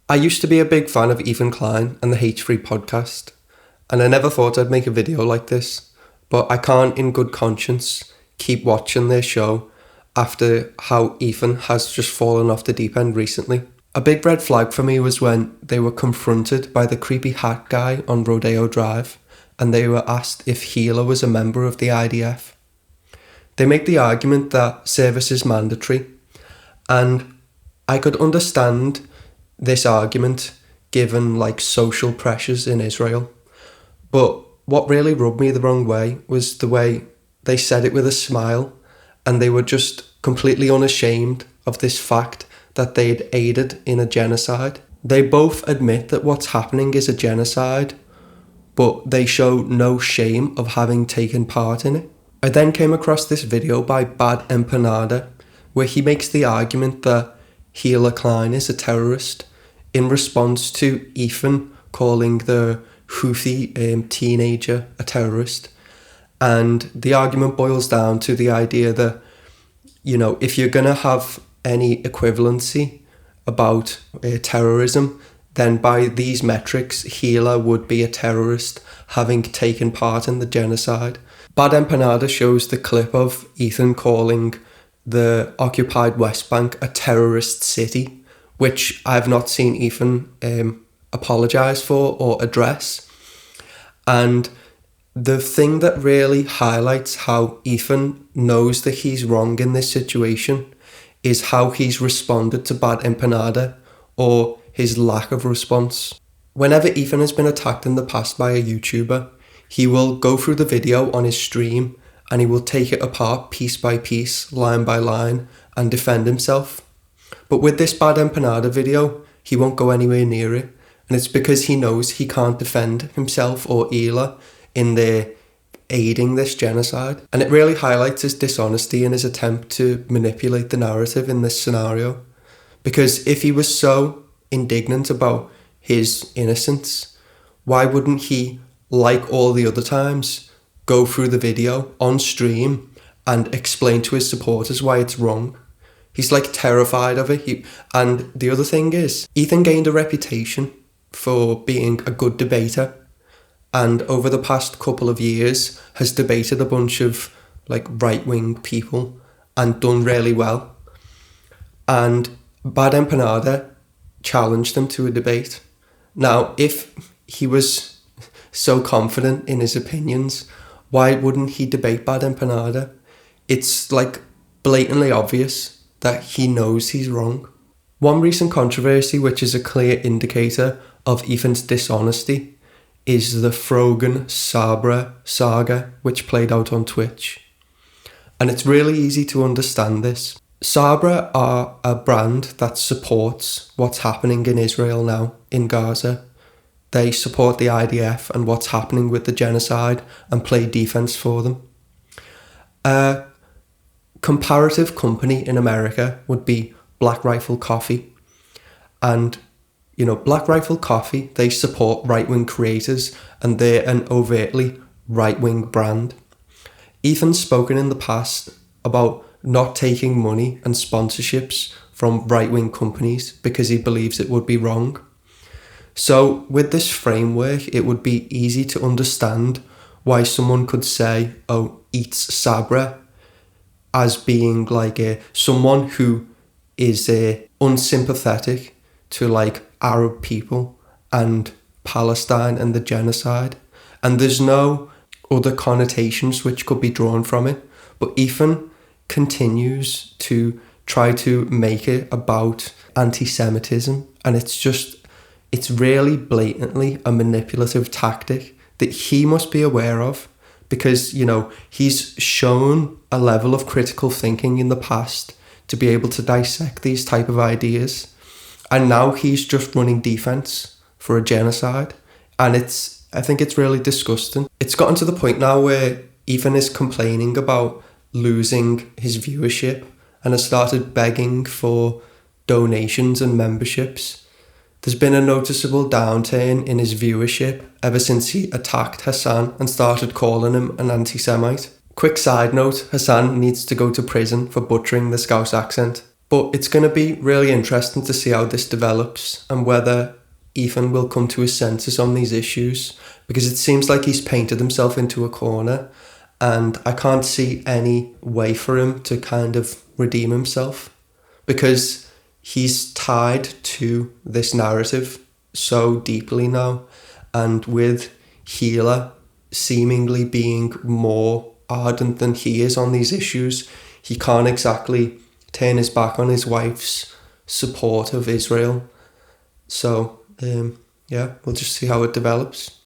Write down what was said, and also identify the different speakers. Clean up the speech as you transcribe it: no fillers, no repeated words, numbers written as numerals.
Speaker 1: I used to be a big fan of Ethan Klein and the H3 podcast, and I never thought I'd make a video like this, but I can't in good conscience keep watching their show after how Ethan has just fallen off the deep end recently. A big red flag for me was when they were confronted by the creepy hat guy on Rodeo Drive and they were asked if Gila was a member of the IDF. They make the argument that service is mandatory, and I could understand this argument given like social pressures in Israel. But what really rubbed me the wrong way was the way they said it with a smile, and they were just completely unashamed of this fact that they'd aided in a genocide. They both admit that what's happening is a genocide, but they show no shame of having taken part in it. I then came across this video by Bad Empanada, where he makes the argument that Gila Klein is a terrorist in response to Ethan calling the Houthi teenager a terrorist. And the argument boils down to the idea that, you know, if you're going to have any equivalency about terrorism, then by these metrics, Gila would be a terrorist having taken part in the genocide. Bad Empanada shows the clip of Ethan calling the occupied West Bank a terrorist city, which I've not seen Ethan apologise for or address. And the thing that really highlights how Ethan knows that he's wrong in this situation is how he's responded to Bad Empanada, or his lack of response. Whenever Ethan has been attacked in the past by a YouTuber, he will go through the video on his stream and he will take it apart piece by piece, line by line, and defend himself. But with this Bad Empanada video, he won't go anywhere near it, and it's because he knows he can't defend himself or Hila in their aiding this genocide. And it really highlights his dishonesty in his attempt to manipulate the narrative in this scenario. Because if he was so indignant about his innocence, why wouldn't he, like all the other times, go through the video on stream and explain to his supporters why it's wrong? He's like terrified of it. And the other thing is, Ethan gained a reputation for being a good debater, and over the past couple of years has debated a bunch of like right-wing people and done really well. And Bad Empanada challenged him to a debate. Now, if he was so confident in his opinions, why wouldn't he debate Bad Empanada? It's like blatantly obvious that he knows he's wrong. One recent controversy, which is a clear indicator of Ethan's dishonesty, is the Frogan Sabra saga, which played out on Twitch. And it's really easy to understand this. Sabra are a brand that supports what's happening in Israel now, in Gaza. They support the IDF and what's happening with the genocide and play defense for them. A comparative company in America would be Black Rifle Coffee. And, you know, Black Rifle Coffee, they support right-wing creators and they're an overtly right-wing brand. Ethan's spoken in the past about not taking money and sponsorships from right-wing companies because he believes it would be wrong. So with this framework, it would be easy to understand why someone could say, oh, eats Sabra, as being like someone who is unsympathetic to like Arab people and Palestine and the genocide. And there's no other connotations which could be drawn from it. But Ethan continues to try to make it about anti-Semitism, and it's really blatantly a manipulative tactic that he must be aware of, because, you know, he's shown a level of critical thinking in the past to be able to dissect these type of ideas, and now he's just running defense for a genocide. And I think it's really disgusting. It's gotten to the point now where Ethan is complaining about losing his viewership and has started begging for donations and memberships. There's been a noticeable downturn in his viewership ever since he attacked Hassan and started calling him an anti-Semite. Quick side note, Hassan needs to go to prison for butchering the Scouse accent. But it's going to be really interesting to see how this develops and whether Ethan will come to his senses on these issues, because it seems like he's painted himself into a corner and I can't see any way for him to kind of redeem himself, because he's tied to this narrative so deeply now, and with Healer seemingly being more ardent than he is on these issues, he can't exactly turn his back on his wife's support of Israel. So, yeah, we'll just see how it develops.